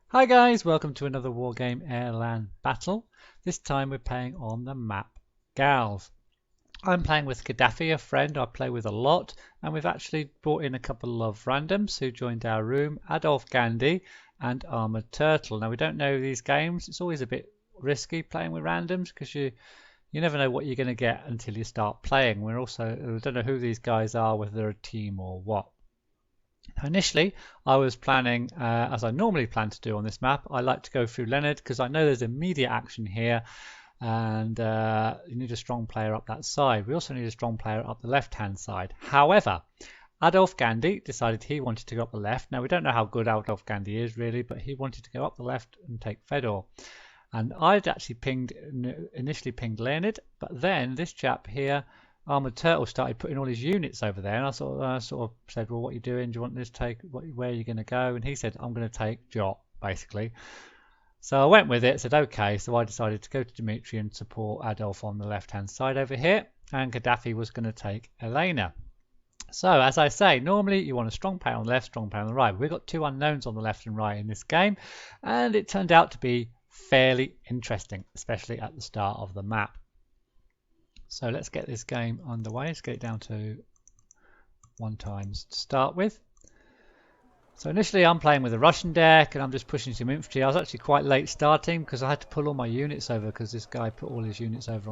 Hi guys, welcome to another Wargame Airland battle. This time we're playing on the map Galve. I'm playing with Kadafi, a friend I play with a lot, and we've actually brought in a couple of randoms who joined our room, Adolf Gandhi and Armored Turtle. Now we don't know these games, it's always a bit risky playing with randoms because you never know what you're going to get until you start playing. We don't know who these guys are, whether they're a team or what. Initially, I was planning, as I normally plan to do on this map, I like to go through Leonard because I know there's immediate action here and you need a strong player up that side. We also need a strong player up the left-hand side. However, Adolf Gandhi decided he wanted to go up the left. Now, we don't know how good Adolf Gandhi is really, but he wanted to go up the left and take Fedor. And I'd actually initially pinged Leonard, but then this chap here, Armored Turtle, started putting all his units over there, and I sort of said, well, what are you doing? Do you want this take? Where are you going to go? And he said, I'm going to take Jot, basically. So I went with it, said, okay. So I decided to go to Dimitri and support Adolf on the left-hand side over here, and Kadafi was going to take Elena. So, as I say, normally you want a strong player on the left, strong player on the right. We've got two unknowns on the left and right in this game, and it turned out to be fairly interesting, especially at the start of the map. So let's get this game underway. Let's get it down to 1 times to start with. So initially I'm playing with a Russian deck and I'm just pushing some infantry. I was actually quite late starting because I had to pull all my units over because this guy put all his units over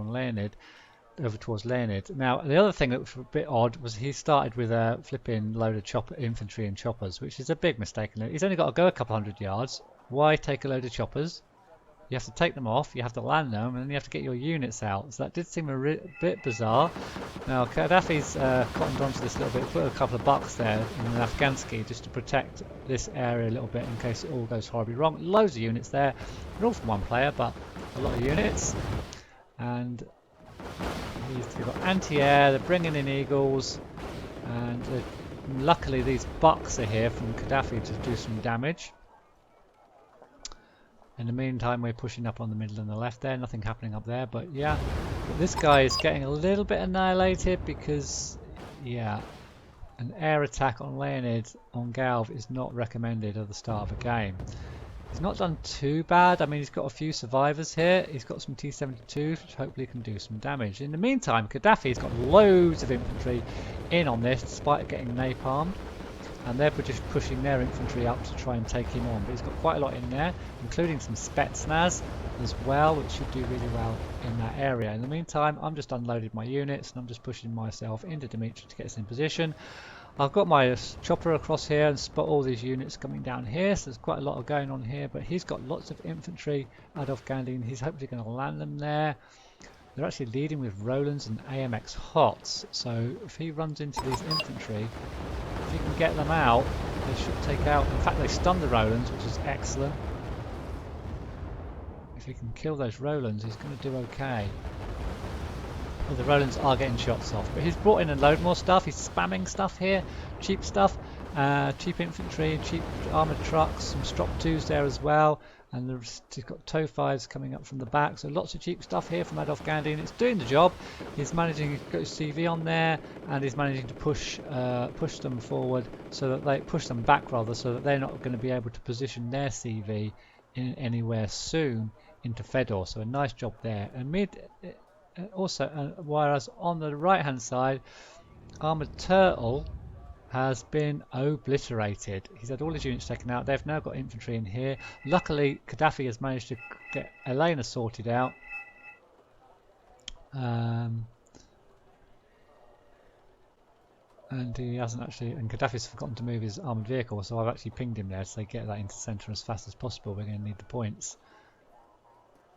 towards Leonard. Now the other thing that was a bit odd was he started with a flipping load of infantry and choppers, which is a big mistake. He's only got to go a couple hundred yards. Why take a load of choppers? You have to take them off, you have to land them, and then you have to get your units out. So that did seem a bit bizarre. Now, Kadafi's cottoned onto this a little bit, put a couple of bucks there in an Afghansky just to protect this area a little bit in case it all goes horribly wrong. Loads of units there. They're all from one player, but a lot of units. And we've got anti-air, they're bringing in eagles, and luckily these bucks are here from Kadafi to do some damage. In the meantime, we're pushing up on the middle and the left there. Nothing happening up there, but yeah. But this guy is getting a little bit annihilated because, yeah, an air attack on Leonid on Galve is not recommended at the start of a game. He's not done too bad. I mean, he's got a few survivors here. He's got some T-72s, which hopefully can do some damage. In the meantime, Kadafi's got loads of infantry in on this, despite getting napalmed. And they're just pushing their infantry up to try and take him on. But he's got quite a lot in there, including some Spetsnaz as well, which should do really well in that area. In the meantime, I'm just unloaded my units and I'm just pushing myself into Dimitri to get us in position. I've got my chopper across here and spot all these units coming down here, so there's quite a lot of going on here. But he's got lots of infantry, Adolf Gandhi, and he's hopefully going to land them there. They're actually leading with Rolands and AMX Hots, so if he runs into these infantry, if he can get them out, they should take out. In fact, they stun the Rolands, which is excellent. If he can kill those Rolands, he's going to do okay. Well, the Rolands are getting shots off, but he's brought in a load more stuff. He's spamming stuff here, cheap stuff, cheap infantry, cheap armoured trucks, some Strop 2s there as well. And he's got TOW 5s coming up from the back, so lots of cheap stuff here from Adolf Gandhi, and it's doing the job. He's managing to get his CV on there, and he's managing to push them forward, so that they push them back rather, so that they're not going to be able to position their CV in anywhere soon into Fedor. So a nice job there. And whereas on the right-hand side, Armored Turtle has been obliterated. He's had all his units taken out. They've now got infantry in here. Luckily, Kadafi has managed to get Elena sorted out. And he hasn't actually, and Kadafi's forgotten to move his armoured vehicle, so I've actually pinged him there so they get that into centre as fast as possible. We're going to need the points.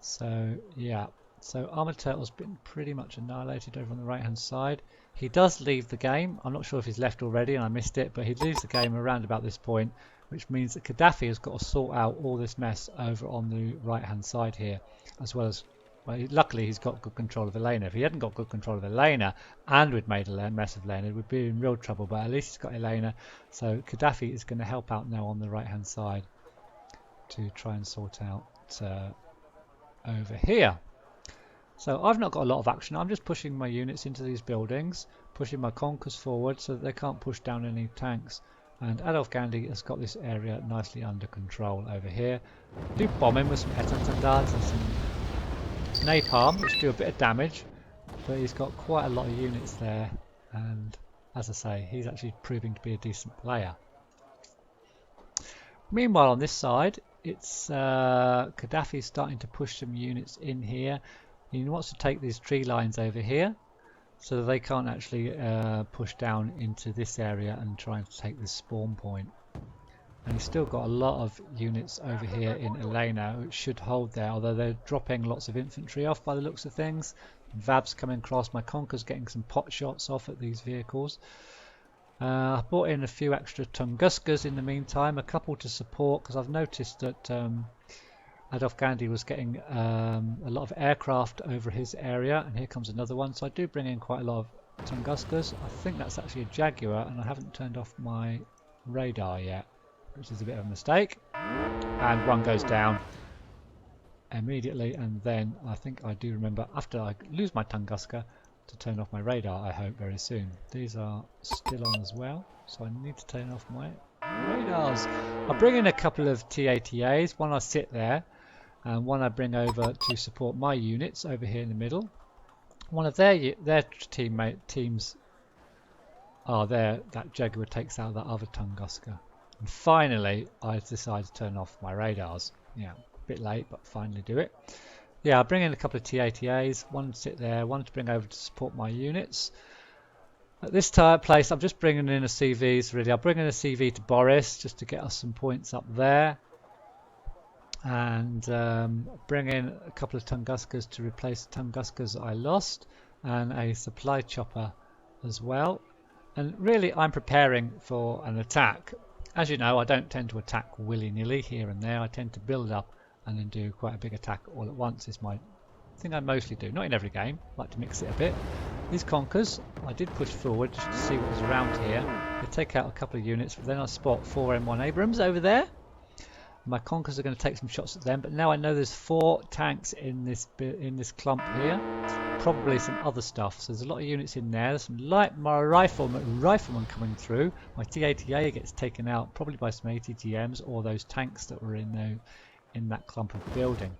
So, yeah. So Armored Turtle's been pretty much annihilated over on the right hand side. He does leave the game. I'm not sure if he's left already and I missed it, but he leaves the game around about this point, which means that Kadafi has got to sort out all this mess over on the right hand side here, as well as, well, luckily he's got good control of Elena. If he hadn't got good control of Elena and we'd made a mess of Elena, we'd be in real trouble, but at least he's got Elena. So Kadafi is going to help out now on the right hand side to try and sort out over here. So I've not got a lot of action. I'm just pushing my units into these buildings, pushing my conkers forward so that they can't push down any tanks And Adolf Gandhi has got this area nicely under control over here. Do bomb him with some Etantandards and some napalm, which do a bit of damage, but he's got quite a lot of units there, and as I say, he's actually proving to be a decent player. Meanwhile, on this side, it's Kadafi starting to push some units in here. He wants to take these tree lines over here, so that they can't actually push down into this area and try and take this spawn point. And he's still got a lot of units over here in Elena, which should hold there, although they're dropping lots of infantry off by the looks of things. Vab's coming across, my Conquer's getting some pot shots off at these vehicles. I brought in a few extra Tunguskas in the meantime, a couple to support, because I've noticed that Adolf Gandhi was getting a lot of aircraft over his area, and here comes another one. So I do bring in quite a lot of Tunguskas. I think that's actually a Jaguar, and I haven't turned off my radar yet, which is a bit of a mistake. And one goes down immediately, and then I think I do remember, after I lose my Tunguska, to turn off my radar, I hope, very soon. These are still on as well, so I need to turn off my radars. I bring in a couple of T80As, one I sit there, and one I bring over to support my units over here in the middle. One of their teams are there. That Jaguar takes out that other Tunguska. And finally, I decide to turn off my radars. Yeah, a bit late, but finally do it. Yeah, I bring in a couple of T80As, one to sit there, one to bring over to support my units. At this place, I'm just bringing in a CVs, really. I'll bring in a CV to Boris, just to get us some points up there. And bring in a couple of Tunguskas to replace the Tunguskas I lost, and a supply chopper as well. And really, I'm preparing for an attack. As you know, I don't tend to attack willy-nilly here and there. I tend to build up and then do quite a big attack all at once. Is my thing I mostly do. Not in every game. I like to mix it a bit. These Conkers, I did push forward just to see what was around here. They take out a couple of units, but then I spot 4 M1 Abrams over there. My Conkers are going to take some shots at them, but now I know there's 4 tanks in this clump here. Probably some other stuff. So there's a lot of units in there. There's some light riflemen coming through. My T80A gets taken out probably by some ATGMs or those tanks that were in that clump of building.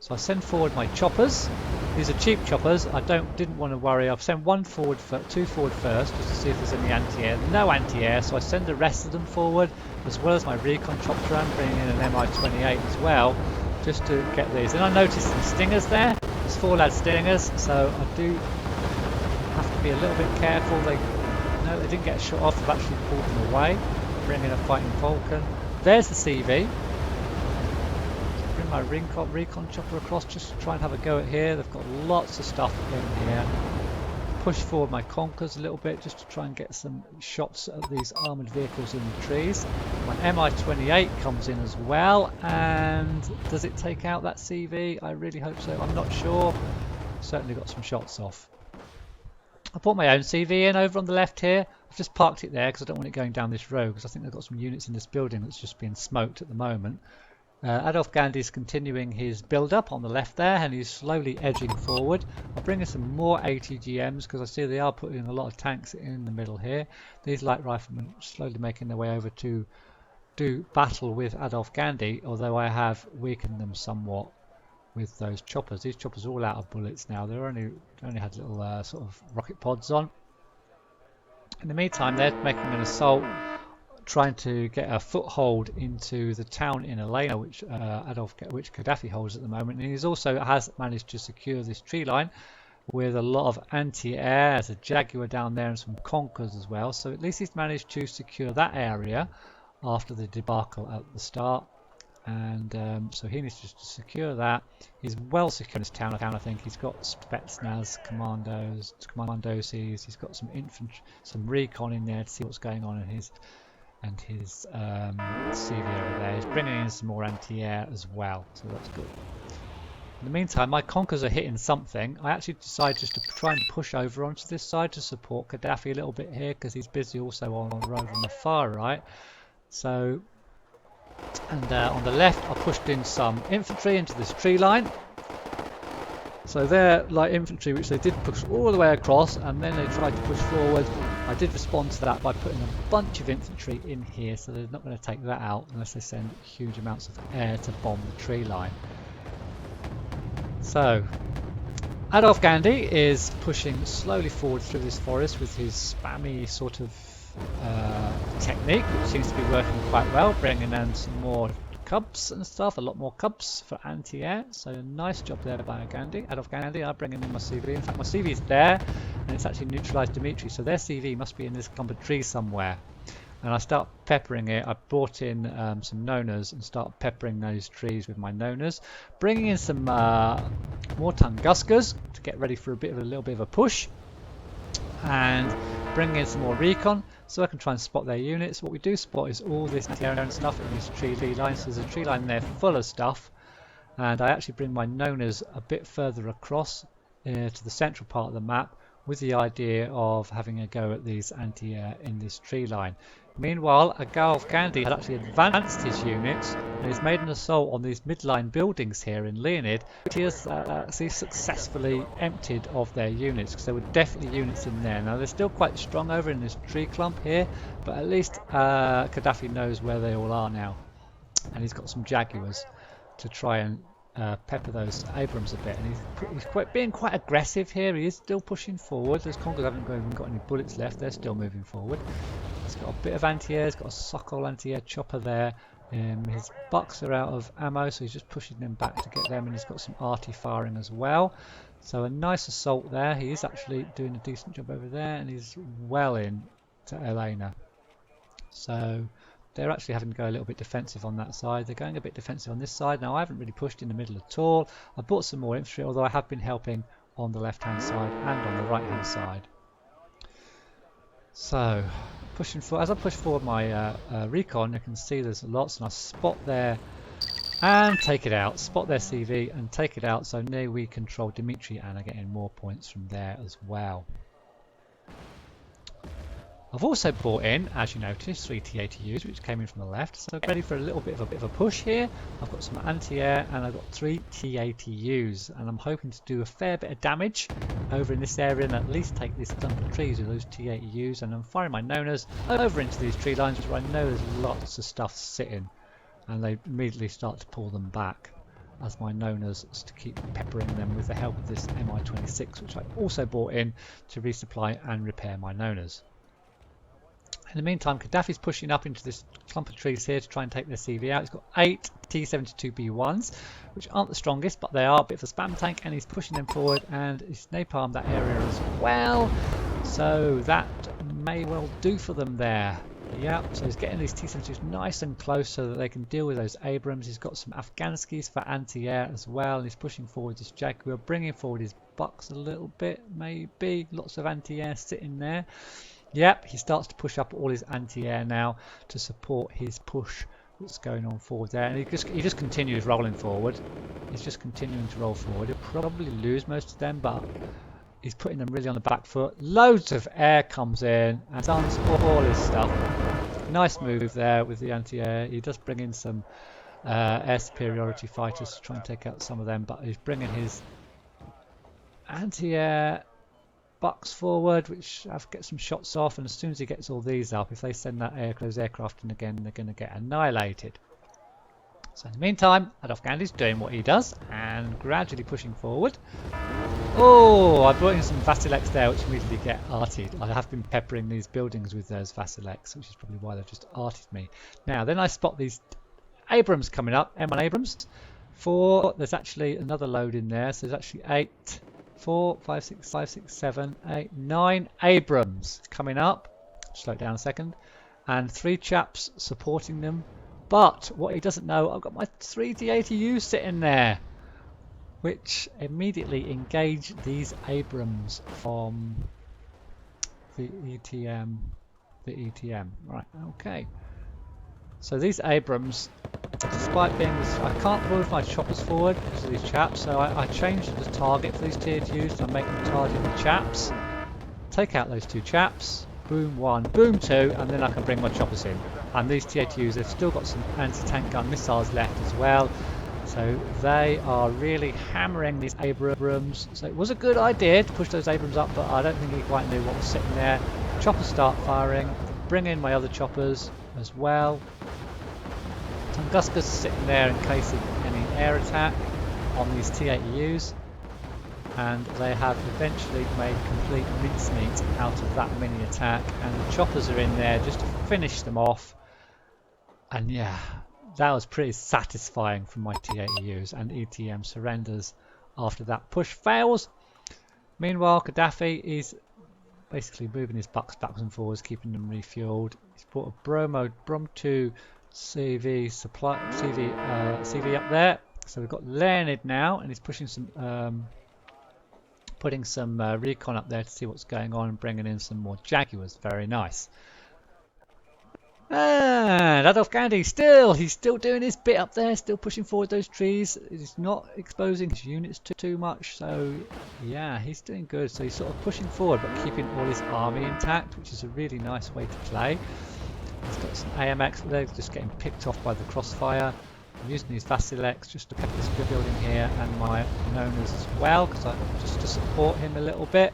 So I send forward my choppers. These are cheap choppers. I didn't want to worry. I've sent 2 forward first, just to see if there's any anti-air. No anti-air, so I send the rest of them forward, as well as my recon chopper. I'm bringing in an MI-28 as well, just to get these. And I noticed some stingers there. There's 4 lad stingers, so I do have to be a little bit careful. They didn't get shot off. I've actually pulled them away. Bring in a fighting Falcon. There's the CV. Bring my recon chopper across just to try and have a go at here. They've got lots of stuff in here. Push forward my Conkers a little bit just to try and get some shots at these armoured vehicles in the trees. My MI-28 comes in as well, and does it take out that CV? I really hope so. I'm not sure. Certainly got some shots off. I brought my own CV in over on the left here. I've just parked it there because I don't want it going down this road, because I think they've got some units in this building that's just being smoked at the moment. Adolf Gandhi's continuing his build-up on the left there, and he's slowly edging forward. I'll bring in some more ATGMs because I see they are putting a lot of tanks in the middle here. These light riflemen slowly making their way over to do battle with Adolf Gandhi, although I have weakened them somewhat with those choppers. These choppers are all out of bullets now. They're only had little sort of rocket pods on. In the meantime, they're making an assault, trying to get a foothold into the town in Elena, which Kadafi holds at the moment. And he's also has managed to secure this tree line with a lot of anti-air. There's a Jaguar down there and some Conkers as well. So at least he's managed to secure that area after the debacle at the start. And so he needs to secure that. He's well secure in this town, I think. He's got Spetsnaz, commandos, he's got some infantry, some recon in there to see what's going on in his CV over there. He's bringing in some more anti-air as well, so that's good. In the meantime, my Conkers are hitting something. I actually decided just to try and push over onto this side to support Kadafi a little bit here, because he's busy also on the road on the far right. So, and on the left, I pushed in some infantry into this tree line. So they're like infantry, which they did push all the way across, and then they tried to push forward. I did respond to that by putting a bunch of infantry in here, so they're not going to take that out unless they send huge amounts of air to bomb the tree line. So Adolf Gandhi is pushing slowly forward through this forest with his spammy sort of technique, which seems to be working quite well, bringing in some more cubs and stuff, a lot more cubs for anti-air. So nice job there by Gandhi, Adolf Gandhi. I'm bringing in my CV. In fact, my CV is there, and it's actually neutralized Dimitri, so their CV must be in this clump of trees somewhere. And I start peppering it. I brought in some nonas and start peppering those trees with my nonas, bringing in some more Tunguskers to get ready for a little bit of a push, and bringing in some more recon so I can try and spot their units. What we do spot is all this anti-air and stuff in this tree line. So there's a tree line there full of stuff, and I actually bring my nonas a bit further across to the central part of the map with the idea of having a go at these anti-air in this tree line. Meanwhile, Galve Gandhi had actually advanced his units and he's made an assault on these midline buildings here in Leonid, which he has successfully emptied of their units, because there were definitely units in there. Now they're still quite strong over in this tree clump here, but at least Kadafi knows where they all are now, and he's got some Jaguars to try and pepper those Abrams a bit, and he's being quite aggressive here. He is still pushing forward. Those Congos haven't even got any bullets left, they're still moving forward. He's got a bit of anti-air, he's got a Sokol anti-air chopper there. His Bucks are out of ammo, so he's just pushing them back to get them, and he's got some arty firing as well. So a nice assault there. He is actually doing a decent job over there, and he's well in to Elena. So they're actually having to go a little bit defensive on that side. They're going a bit defensive on this side. Now I haven't really pushed in the middle at all. I bought some more infantry, although I have been helping on the left hand side and on the right hand side. So pushing forward, as I push forward my recon, you can see there's lots, and I spot there and take it out. Spot their CV and take it out. So now we control Dimitri and are getting more points from there as well. I've also brought in, as you notice, 3 T80Us, which came in from the left, so ready for a little bit of a push here. I've got some anti-air and I've got 3 T80Us, and I'm hoping to do a fair bit of damage over in this area and at least take this clump of trees with those T80Us, and I'm firing my nonas over into these tree lines where I know there's lots of stuff sitting, and they immediately start to pull them back as my nonas to keep peppering them with the help of this Mi-26, which I also bought in to resupply and repair my nonas. In the meantime, Kadafi's pushing up into this clump of trees here to try and take their CV out. He's got 8 T72B1s, which aren't the strongest, but they are a bit of a spam tank, and he's pushing them forward, and he's napalmed that area as well. So that may well do for them there. Yeah, so he's getting these T72s nice and close so that they can deal with those Abrams. He's got some Afghanskis for anti-air as well, and he's pushing forward this Jaguar, bringing forward his Bucks a little bit, maybe. Lots of anti-air sitting there. Yep, he starts to push up all his anti-air now to support his push that's going on forward there, and he just continues rolling forward. He's just continuing to roll forward. He'll probably lose most of them, but he's putting them really on the back foot. Loads of air comes in and stuns all his stuff. Nice move there with the anti-air. He does bring in some air superiority fighters to try and take out some of them, but he's bringing his anti-air Bucks forward, which I've get some shots off, and as soon as he gets all these up, if they send those aircraft in again, they're going to get annihilated. So in the meantime, Adolf Gandhi's doing what he does and gradually pushing forward. Oh, I brought in some Vasilex there, which immediately get artied. I have been peppering these buildings with those Vasilex, which is probably why they've just arted me. Now then I spot these Abrams coming up, M1 Abrams. There's actually another load in there, so there's actually 4, 5, 6, 7, 8, 9 Abrams coming up. Slow it down a second. And 3 chaps supporting them. But what he doesn't know, I've got my 3 T80Us sitting there, which immediately engage these Abrams from the ETM. Right, okay. So these Abrams, despite being, I can't move my choppers forward because of these chaps, so I changed the target for these T80Us to make them target the chaps. Take out those 2 chaps, boom 1, boom 2, and then I can bring my choppers in. And these T80Us, they've still got some anti-tank gun missiles left as well, So they are really hammering these Abrams. So it was a good idea to push those Abrams up, but I don't think he quite knew what was sitting there. Choppers start firing. Bring in my other choppers as well. Tunguska's sitting there in case of any air attack on these T80Us. And they have eventually made complete mincemeat out of that mini attack. And the choppers are in there just to finish them off. And yeah, that was pretty satisfying from my T80Us, and ETM surrenders after that push fails. Meanwhile, Kadafi is basically moving his bucks backwards and forwards, keeping them refueled. He's brought a Brom 2 CV up there. So we've got Leonid now, and he's pushing some, putting some recon up there to see what's going on and bringing in some more Jaguars. Very nice. And Adolf Gandhi, he's still doing his bit up there, still pushing forward those trees. He's not exposing his units too much, so yeah, he's doing good. So he's sort of pushing forward but keeping all his army intact, which is a really nice way to play. He's got some AMX, but they're just getting picked off by the crossfire. I'm using these Vasilex just to pep this building here, and my Nonas as well, just to support him a little bit.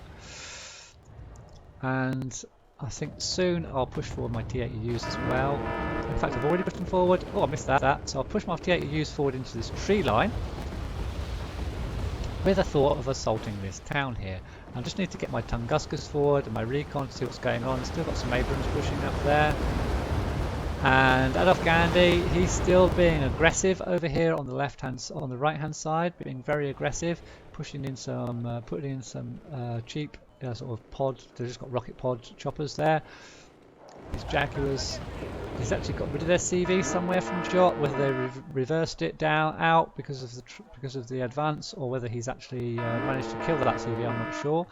And I think soon I'll push forward my T80Us as well. In fact, I've already pushed them forward. Oh, I missed that. So I'll push my T80Us forward into this tree line with a thought of assaulting this town here. I just need to get my Tunguskas forward and my recon to see what's going on. Still got some Abrams pushing up there. And Adolf Gandhi, he's still being aggressive over here on the right hand side, being very aggressive, pushing in some, putting in some cheap sort of pod. They've just got rocket pod choppers there. These Jaguars, he's actually got rid of their CV somewhere from shot. Whether they reversed it out because of the advance, or whether he's actually managed to kill that CV, I'm not sure.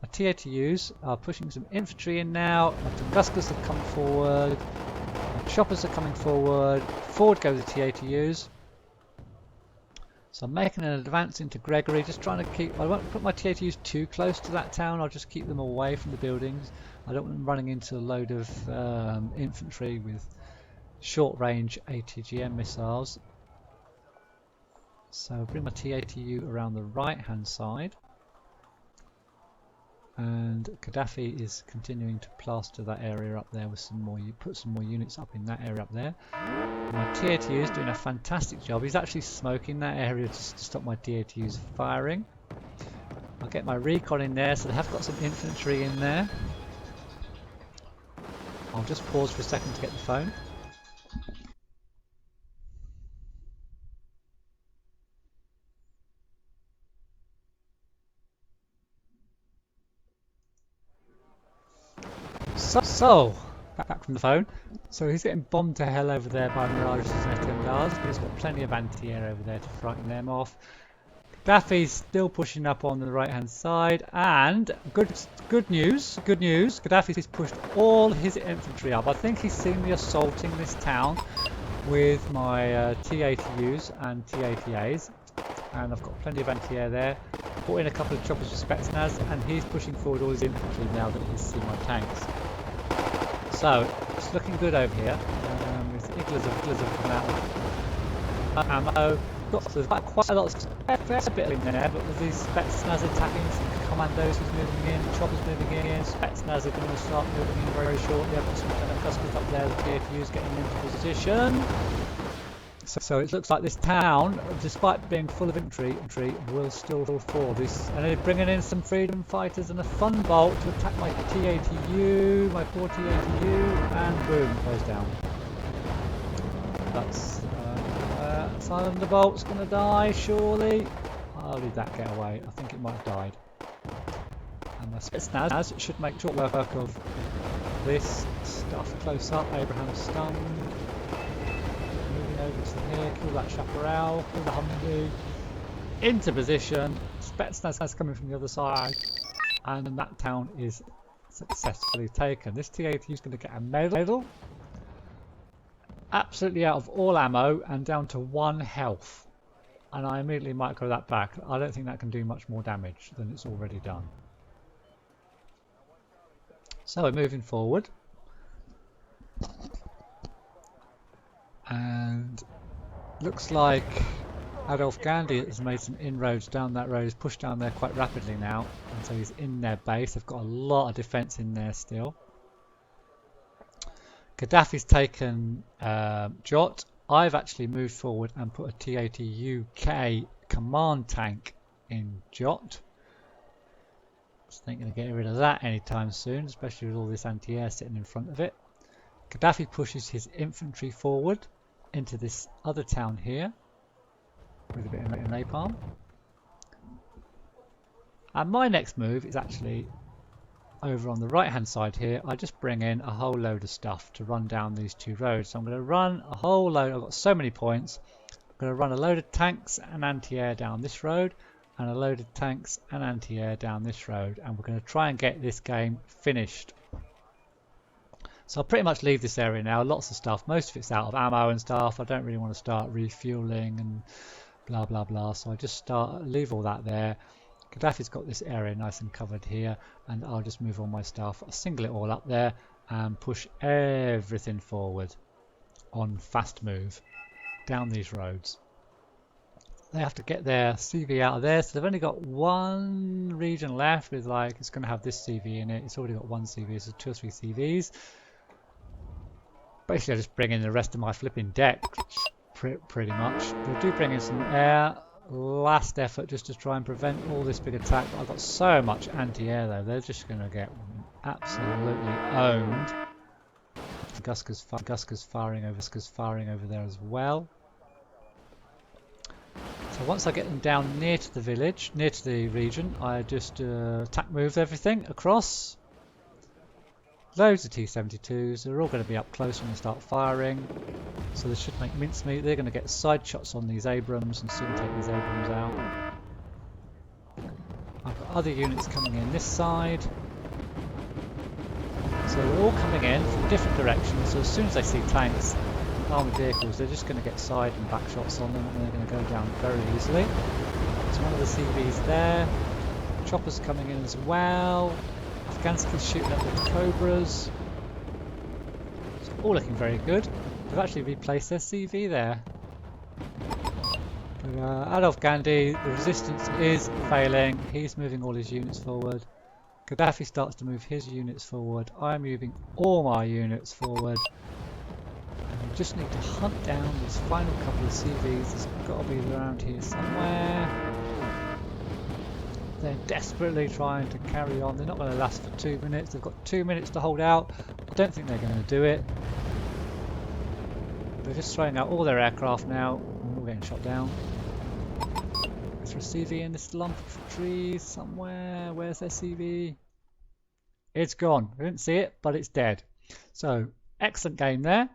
My T80Us are pushing some infantry in now. My Tunguskas have come forward. My choppers are coming forward. Forward go the T80Us. So I'm making an advance into Gregory, just trying to keep, I won't put my T80Us too close to that town, I'll just keep them away from the buildings. I don't want them running into a load of infantry with short range ATGM missiles. So bring my T80U around the right hand side. And Kadafi is continuing to plaster that area up there with some more, put some more units up in that area up there. My T80U is doing a fantastic job. He's actually smoking that area just to stop my T80Us firing. I'll get my recon in there, so they have got some infantry in there. I'll just pause for a second to get the phone. So, back from the phone. So he's getting bombed to hell over there by Mirages and SMRs, but he's got plenty of anti-air over there to frighten them off. Kadafi's still pushing up on the right hand side, and good news, Kadafi's pushed all his infantry up. I think he's seen me assaulting this town with my T80Us and T80As, and I've got plenty of anti-air there. Brought in a couple of choppers with Spetsnaz, and he's pushing forward all his infantry now that he's seen my tanks. So it's looking good over here. With Iglas have come out of ammo. There's quite a lot of fair bit in there, but with these Spetsnaz attacking, some commandos who's moving in, choppers moving in, Spetsnaz are going to start moving in very shortly. I've got some Customers up there, the TFUs getting into position. So it looks like this town, despite being full of infantry, will still fall. And they're bringing in some freedom fighters and a Thunderbolt to attack my T80U, my poor T80U, and boom, goes down. That's Thunderbolt's going to die, surely. How did that get away? I think it might have died. And my Spetsnaz should make short work of this stuff close up. Abraham stunned. Over to here, kill that Chaparral, kill the Humvee, into position. Spetsnaz coming from the other side, and that town is successfully taken. This T80 is going to get a medal, absolutely out of all ammo and down to 1 health, and I immediately micro that back. I don't think that can do much more damage than it's already done. So we're moving forward. And looks like Adolf Gandhi has made some inroads down that road. He's pushed down there quite rapidly now, and so he's in their base. They've got a lot of defence in there still. Kadafi's taken Jot. I've actually moved forward and put a T80 UK command tank in Jot. Just thinking of getting rid of that anytime soon, especially with all this anti-air sitting in front of it. Kadafi pushes his infantry forward into this other town here with a bit of napalm. And my next move is actually over on the right hand side here. I just bring in a whole load of stuff to run down these two roads. So I'm going to run a whole load. I've got so many points. I'm going to run a load of tanks and anti-air down this road, and a load of tanks and anti-air down this road, and we're going to try and get this game finished. So I'll pretty much leave this area now. Lots of stuff, most of it's out of ammo and stuff. I don't really want to start refueling and blah blah blah, so I just leave all that there. Kadafi's got this area nice and covered here, and I'll just move all my stuff, I'll single it all up there and push everything forward on fast move down these roads. They have to get their CV out of there, so they've only got one region left with, like, it's going to have this CV in it. It's already got one CV, so 2 or 3 CVs. Basically I just bring in the rest of my flipping deck pretty much. They do bring in some air, last effort just to try and prevent all this big attack, but I've got so much anti-air though, they're just going to get absolutely owned. Guska's firing over there as well. So once I get them down near to the village, near to the region, I just attack move everything across. Loads of T72s, they're all going to be up close when they start firing, so they should make mincemeat. They're going to get side shots on these Abrams and soon take these Abrams out. I've got other units coming in this side, so they're all coming in from different directions, so as soon as they see tanks and armoured vehicles, they're just going to get side and back shots on them, and they're going to go down very easily. There's one of the CVs there, choppers coming in as well. Afghansky's shooting up with Cobras. It's all looking very good. They've actually replaced their CV there. But Adolf Gandhi, the resistance is failing. He's moving all his units forward. Kadafi starts to move his units forward. I'm moving all my units forward. And we just need to hunt down these final couple of CVs. There's got to be around here somewhere. They're desperately trying to carry on. They're not going to last for 2 minutes. They've got 2 minutes to hold out. I don't think they're going to do it. They're just throwing out all their aircraft now. We're getting shot down. Is there a CV in this lump of trees somewhere? Where's their CV? It's gone. I didn't see it, but it's dead. So, excellent game there.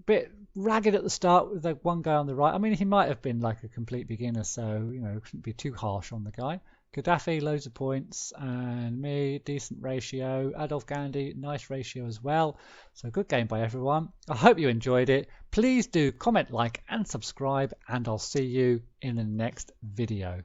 Bit ragged at the start with the one guy on the right. I mean, he might have been like a complete beginner, so, you know, couldn't be too harsh on the guy. Kadafi, loads of points, and me, decent ratio. Adolf Gandhi, nice ratio as well. So good game by everyone. I hope you enjoyed it. Please do comment, like, and subscribe, and I'll see you in the next video.